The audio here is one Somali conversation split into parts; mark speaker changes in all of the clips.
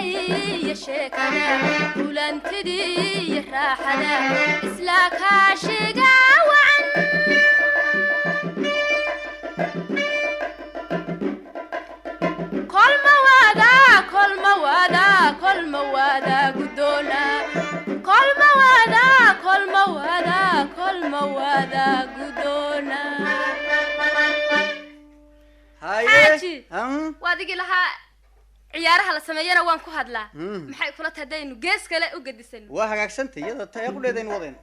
Speaker 1: يا شيكنا ولنتدي راحنا إسلاك عاشقا وعن كل موادة قدونا كل موادة قدونا حاجي وادقي لها عيارها لسمينا وان كو هادلا maxay kula tahdaynu gees kale u gadisan
Speaker 2: waa hagaagsantay iyada tay ku leedayn wadeen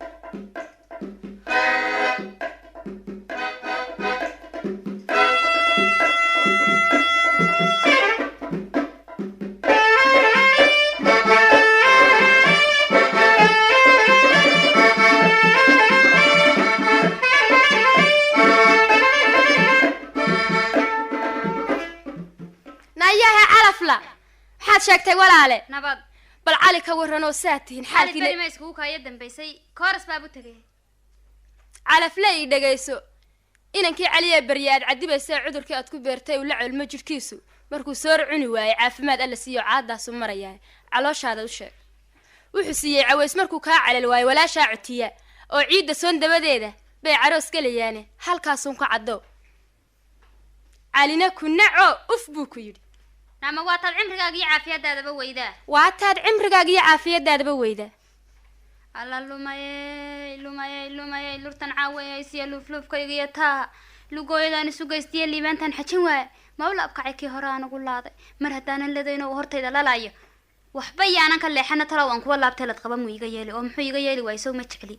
Speaker 1: حد شاكتي ولا علي
Speaker 3: نبض
Speaker 1: بل علي كورنو ساتين
Speaker 3: حالك بلي ما يسكوك هاي دنبيسي كورس بابو تغي
Speaker 1: على فلاي دغيسو inankii caliya baryaad cadibaysa cudurkii aad ku beertay uu la cilmo jirkiisu markuu soo cuni waayay caafimaad alla siiyo caadaas u maraya calooshaada u sheeg wuxuu siiyay caways markuu ka calal waayay walaasha cutiya oo ciida soon dabadeeda bay caroos galayaane halkaas uu ka cado calina ku naco uf buu ku yiri
Speaker 3: nama waataad cimrigaaga caafiyadaadaba weyda
Speaker 1: waataad cimrigaaga caafiyadaadaba weyda
Speaker 3: alla lumay lurtan caaway si luflufkayga iyo taa lugooyadaan isu geystay liibantan xajin waay mawla abkacay ki hore aan ugu laaday mar hadaan leedayno hortayda lalayo waxba yaanan ka leexana talo waan kuwa laabtay la qaban wiiga yeeli oo muxuu iga yeeli way soo ma jecli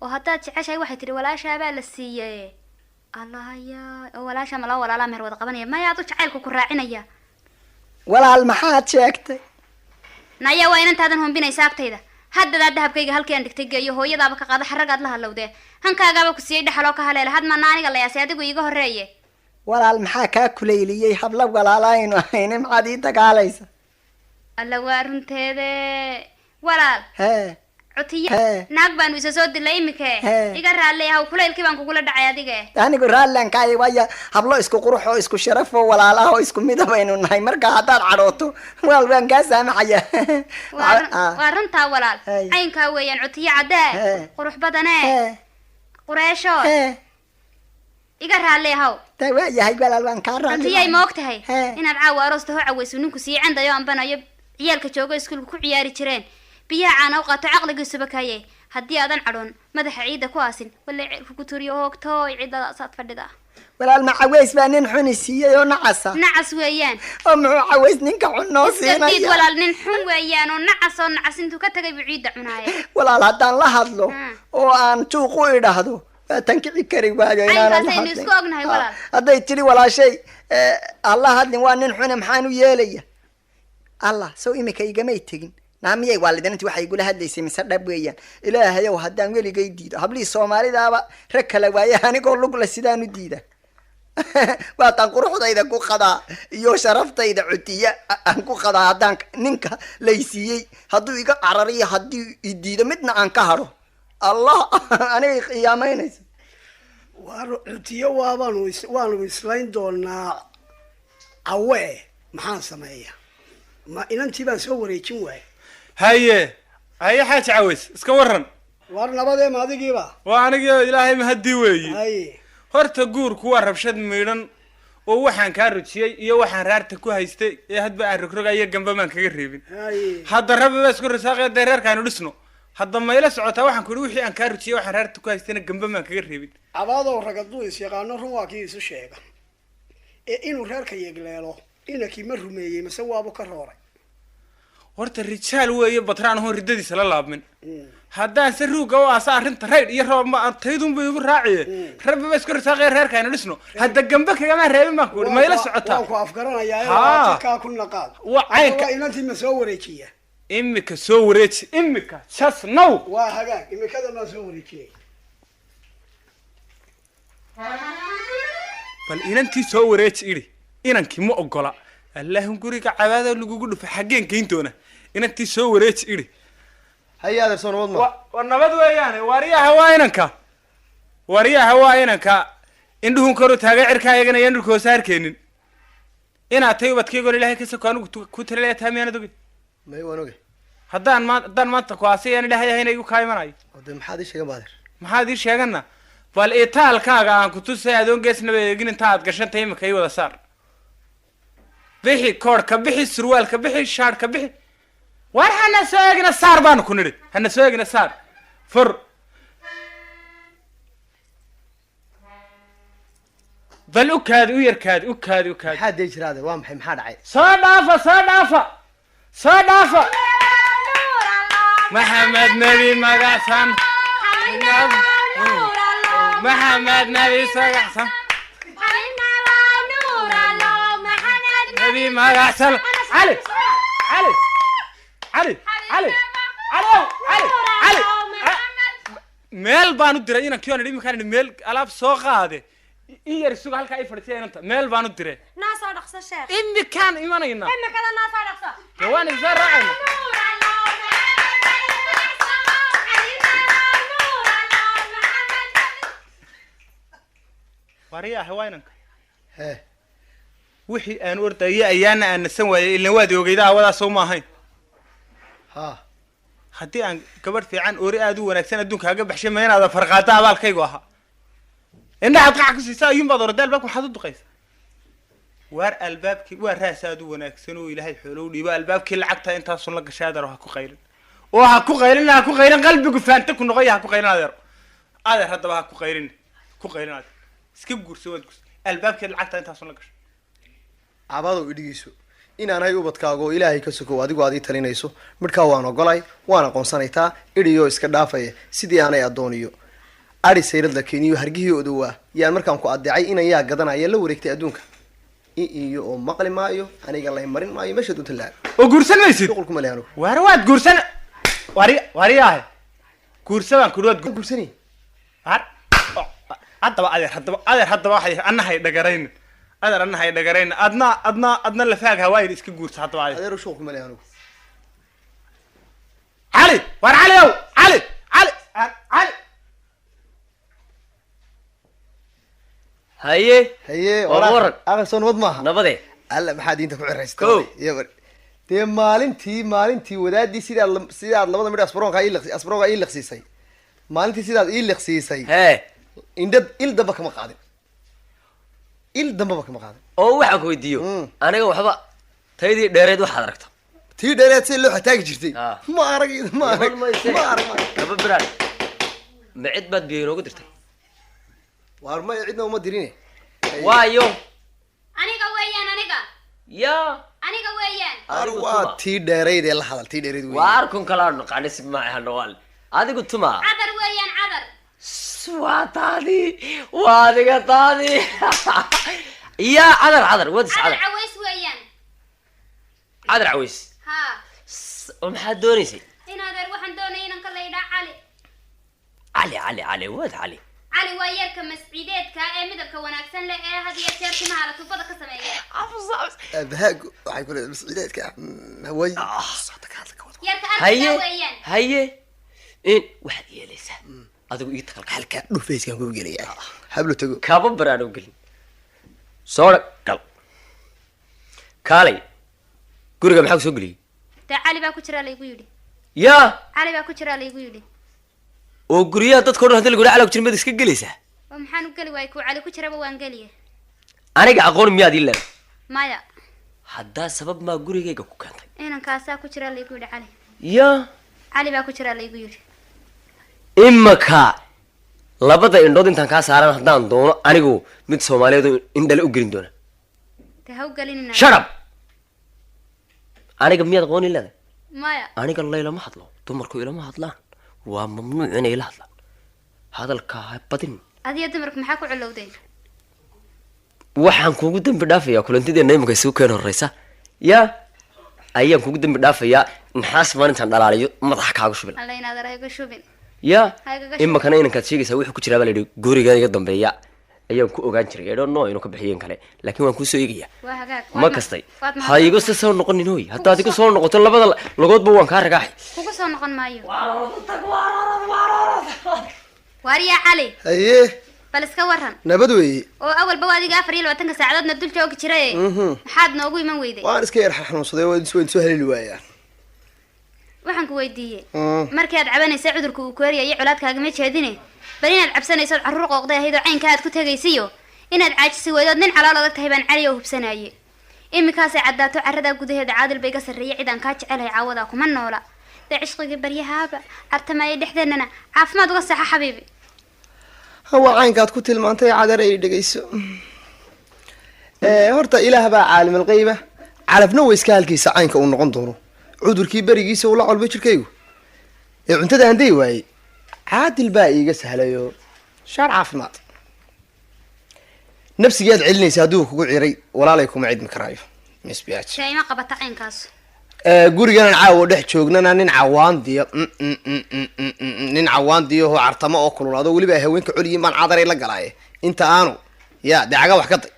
Speaker 3: oo hadaa jeceshay waxay tiri walaasha baa la siiyay allah ya oo walaasha ma la walaala meer wada qabanaya ma yaad u jacaylku ku raacinaya
Speaker 4: walaal maxaad sheegtay
Speaker 3: naya waa inantaadan hombinaysa agtayda hadda dahabkayga halkii aan dhigtay geeyo hooyadaaba ka qaada xaragaad la halowdee hankaagaaba ku siiyay dhaxaloo ka haleela had ma naaniga la yaasay adigu iiga horeeye
Speaker 4: walaal maxaa kaa kuleyliyay habla walaalaynu ahayna maxaad ii dagaalaysa
Speaker 3: alla waa runteede walaal
Speaker 4: hee
Speaker 3: cutiya naag baan isa soo dilay imika iga raaleeyahay kuleylkii baan kugu la dhacay adiga
Speaker 4: anigu raalan kaay waya hablo isku qurux oo isku sharaf oo walaalaha oo isku midab aynu nahay marka hadaad cadhooto wal waan ka saamaxaya
Speaker 3: waa runta walaal aynka weeyaan cutiya cadaa qurux badane qureesho iga raaleeyahay
Speaker 4: taa waa yahay walaal waan ka raaleeyahay
Speaker 3: cutiya ma ogtahay inaad caawa aroosto cawayso ninku sii candayo ambanayo ciyalka joogo iskuulka ku ciyaari jireen biyaha aan u qaato aqligiisuba kaayay haddii aadan cadhoon madaxa ciida ku aasin walla cirku ku turiyo hoogto ciidada saad fadhida
Speaker 4: walaal ma caways baa nin xun siiyay oo nacas
Speaker 3: weeyaan
Speaker 4: oo muxuu caways ninka xun noo siinay
Speaker 3: walaal nin xun weeyaan oo nacas intuu ka tagay ciida cunaaya
Speaker 4: walaal haddaan la hadlo oo aan tuuq u idhaahdo tankici kari waayo
Speaker 3: inaan isku ognahay walaal
Speaker 4: hadday tiri walaashay allah hadlin waa nin xun maxaan u yeelaya allah soo imika igama tegin naamiyay waalidiintii waxay igula hadlaysay mise dhab weeyaan ilaahayow haddaan weligay diido hablii Soomaalidaaba rag kala waayay anigoo lug la sidaan u diida waa tan quruxdayda ku qadaa iyo sharaftayda cutiya aan ku qadaa haddaan ninka laysiiyay hadduu iga carariyo haddii i diido midna aan ka haro allah aniga qiyaamaynaysa
Speaker 5: waa cutiya waanu islayn doonaa awe maxaan sameeyaa ma inantii baan soo wareejin waay
Speaker 6: haye xaaj caways iska waran
Speaker 5: war nabadee ma adigiiba
Speaker 6: waa anigii ilaahay ma hadii weeyi
Speaker 5: haye
Speaker 6: horta guurku waa rabshad miidhan oo waxaan kaa rujiyay iyo waxaan raarta ku haystay ee hadba aan rogrogaya gamba maan kaga reebin hadda rabbi baa isku rasaaqay dareerkaanu dhisno hadda ma ila socotaa waxaan ku wixii aan kaa rujiyay waxaan raarta ku haystayna gamba maan kaga reebin
Speaker 5: abaadoo ragaduu is yaqaano run waa kii isu sheega ee inuu reerka yeegleelo inakii ma rumeeyey mase waaba ka rooray
Speaker 6: horta rijaal weeye batraan hoon ridadiisa la laabmin haddaan se ruuga oo aasa arrinta rayd iyo roob ma taydunba igu raaciye rabbi ba isku rasaaqay reerkaaynu dhisno hadda gamba kagama reebin baan ku ma ila socotaa
Speaker 5: waan ku afgaranayaa kaa ku naqaad
Speaker 6: waa
Speaker 5: inantii ma soo wareejiya
Speaker 6: imika soo wareeji imika just now
Speaker 5: waa hagaag imikada ma soo wareejiyay
Speaker 6: bal inantii soo wareeji iri inankii ma ogola allahun guriga cabaada lagugu dhufay xageen geyntoona inantii soo wareeji iri
Speaker 2: هيا هذا صار وضمه
Speaker 6: والنبض ويانا وريا هواينك وريا هواينك عندهم كرو تاجع عركا يجنا يندركوا سار كينين إنا تيوبت كي يقول الله كيسا كانوا كتر لا تهمي أنا دوقي
Speaker 2: ما يوانوجي
Speaker 6: haddaan maanta kuwaasi aan dhahay inay igu kaaymanay
Speaker 2: ودي محادي شيء بادر
Speaker 6: maxaad ii sheegana bal itaalkaaga aan ku tusay adoon geesnaba eegin inta aad gashantahay imika ii wada saar bixi koodhka bixi surwaalka bixi shaadhka bixi war hana soo eegina saar baanu ku nidhi hana soo eegina saar fur bal ukaadi u yarkaadi ukaadi
Speaker 2: محاد يجري هذا وام حي محاد عاي
Speaker 6: soo dhaafa maxamed nebi magacsan maxamed nebi sagacsan nebi magacsan cali meel baan u diray inankii aan imika meel alaab soo qaade in yar suga halkaa ay fadhisay inanta meel baan u diray
Speaker 7: naasoo dhaqso sheekh
Speaker 6: imikaan imanayna
Speaker 7: imikada naasoo dhaqso
Speaker 6: waan isoo raacayna wariya haweenanka
Speaker 2: ها
Speaker 6: wixii aan ordayay ayaana aan nasan waayay ilaa waad ogeeyda awadaas soo ma ahayn
Speaker 2: ها
Speaker 6: haddii aan gabadh fiican ori aad u wanaagsan adduunkaaga baxshay ma inaad farqaata abaalkaygu ahaa indhaxaad qac ku siisaa ayuun baad orday albaabka waxaad u duqaysa waar albaabkii waa raas aad u wanaagsan oo ilaahay xoolo u dhiibo albaabkii lacagta intaasun la gashay adeer ha ku qaylin oo ha ku qaylin qalbigu faanta ku noqoy ha ku qaylin adeer haddaba ha ku qaylin adeer iska guurso waad guurso albaabkii lacagta intaasun la gashay
Speaker 2: عبادو إديسو إن أنا يوبت كاغو إلهي كسكو أديكو أدي تلينيسو مركا وانا قولاي وانا قنصانيتا إديو إسكدافاي سيدي أنا يادونيو أري سيرد لكينيو هرقيو أدوا يان مركا مكو أدعي إنا يا قدنا يلو وريكتي أدونك إيو مقلي مايو أنا الله يمرين مايو مشي دون تلاعب
Speaker 6: وقرسن ميسيد
Speaker 2: شغلكم مليانو
Speaker 6: ورواد قرسن ورياه قرسن كرواد
Speaker 2: قرسني
Speaker 6: هذا واحد أنا هاي دقرين أنا هاي دقرين أدنى لفاق هواي إسك قرص حتى واحد
Speaker 2: هذا شغلكم مليانو
Speaker 6: علي ور علي يو علي
Speaker 2: هي
Speaker 8: ورق
Speaker 2: أغسون وضمها
Speaker 8: نبضي
Speaker 2: هلا محادين تكو عريستي يا ور تي مالنتي ودادي سيداد لبدا ميد اسبروغا اي لخسيسay maalintii sidaad ii liqsiisay il damba kama qaadin il damba kama qaadin
Speaker 8: oo waxa ku weydiiyo aniga waxba taydii dheereed waxaad aragto
Speaker 2: tii dheereed si loo xataagi jirtay ma arag
Speaker 8: laba biraan ma cid baad biyo inoogu dirtay
Speaker 2: waar ma cidna uma dirine
Speaker 8: waayo
Speaker 3: aniga weeyaan aniga weeyaan
Speaker 2: waa tii dheereed ee la hadal tii dheereed weeyaan
Speaker 8: waar kun kala naqanis ma ahan wal adigu tuma
Speaker 3: cadar weeyaan cadar
Speaker 8: سواتادي وادي قطادي يا عذر ودس
Speaker 3: عذر عويس ويان
Speaker 8: عذر عويس
Speaker 3: ها
Speaker 8: ومحد دونيسي
Speaker 3: هنا هذا روحن دونين انك الله يدع
Speaker 8: علي ود علي
Speaker 3: ويرك مسعيدات كا مدبك وناكسن له هذه يشارك معها تفضل كسميه
Speaker 2: عفص بهاق حيقول مسعيدات كا هوي صوتك
Speaker 3: هيا
Speaker 8: هيا إن واحد يليسه adigu ii tagal
Speaker 2: halka dhufeyskan ku gelaya hablo tago
Speaker 8: kaba baraan u gelin soo gal kaalay guriga maxaa soo geliyay
Speaker 3: cali baa ku jira laygu yiri cali baa ku jira laygu yiri
Speaker 8: oo guriyaha dadka hore hadii lagu calaag jirmada iska gelaysaa
Speaker 3: oo maxaan u gali waay ku cali ku jiraba waan galiye
Speaker 8: aniga aqoon miyaad ii leedahay
Speaker 3: maya
Speaker 8: hadda sabab ma gurigayga ku keentay
Speaker 3: inaan kaasa ku jira laygu yiri cali baa ku jira laygu yiri
Speaker 8: imaka labada indhood intaan ka saaran hadaan doono anigu mid Soomaaliyeed indhale u gelin doona
Speaker 3: tahaw galinina
Speaker 8: sharab aniga miyaad qooni leedahay
Speaker 3: maya
Speaker 8: aniga layla ma hadlo dumarku ila ma hadlaan waa mamnuuc inay la hadlaan hadalka badin
Speaker 3: adiga dumarku maxaa ku culowday
Speaker 8: waxaan kuugu dambi dhaafayaa kulantideena imika soo keen horeysa ayaan kuugu dambi dhaafayaa naxaas maalintan dhalaaliyo madax kaaga shubin
Speaker 3: alla inaad arayga shubin
Speaker 8: imma kana inankaad sheegaysaa wuxuu ku jiraa baa layidhi guriga iga dambeeya ayaan ku ogaan jiray eedho noo inuu ka bixiyeen kale laakiin waan kuu soo eegayaa ma kastay ha igu si soo noqonin hooy haddaad igu soo noqoto labada lagoodba waan kaa ragaaxay
Speaker 3: kugu soo noqon maayo waariya cali bal iska waran
Speaker 2: nabad weeye
Speaker 3: oo awalba waa adiga 24 saacadoodna dul joogi jiray maxaad noogu iman weyday
Speaker 2: waan iska yar xanuunsaday oo soo helili waayaan
Speaker 3: waxaan ku weydiiyey markii aad cabanaysa cudurka uu kooriyay colaadkaaga ma jeedine bal inaad cabsanayso carruur qooqday ahayd oo caynka aad ku tagaysiyo inaad caajisi weydood nin calool adag tahay baan cali oo hubsanayay iminkaasay caddaato carrada gudaheeda caadil bay ga sarreeyay cid aan kaa jecelahay caawada kuma noola dee cishqiga baryahaaba cartamaya dhexdeennana caafimaad uga seexa xabiibi
Speaker 2: waa caynkaad ku tilmaantay cadar ay dhegayso horta ilaah baa caalim alqeyba calafna wa iska halkiisa caynka uu noqon doono cudurkii berigiisa ula colbay jirkaygu ee cuntada handay waayey caadil baa iiga sahlayo shaar caafimaad nafsigaad celinaysa hadduu kugu ciray walaalay kuma cidmi karaayo
Speaker 3: ima qabata caynkaas
Speaker 2: guriganan caawo dhex joognana nin cawaandiyo nin cawaandiyo oo cartamo oo kululaado weliba ay haweenka coliyiin baan cadaray la galaaye inta aanu yaa dee caga wax ka day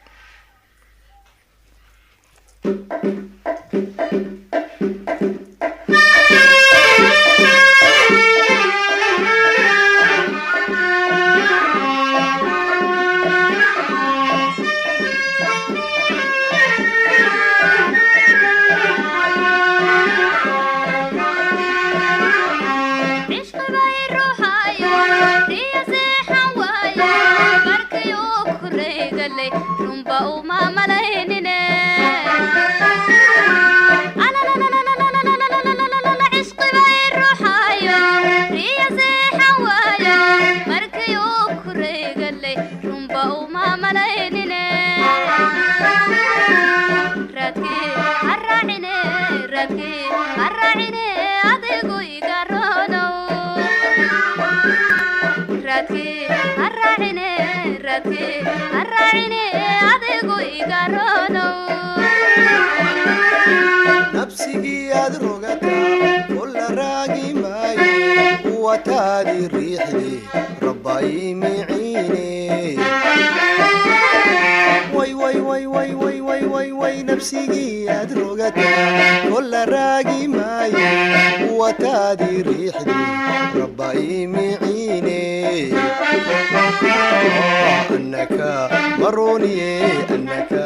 Speaker 2: nabsigii aad rogataa kolla raagi maayo wataadi riixde rabbaay miciine way nabsigii aad rogataa kolla raagi maayo wataadi riixde rabbaay miciine annaka maroniye annaka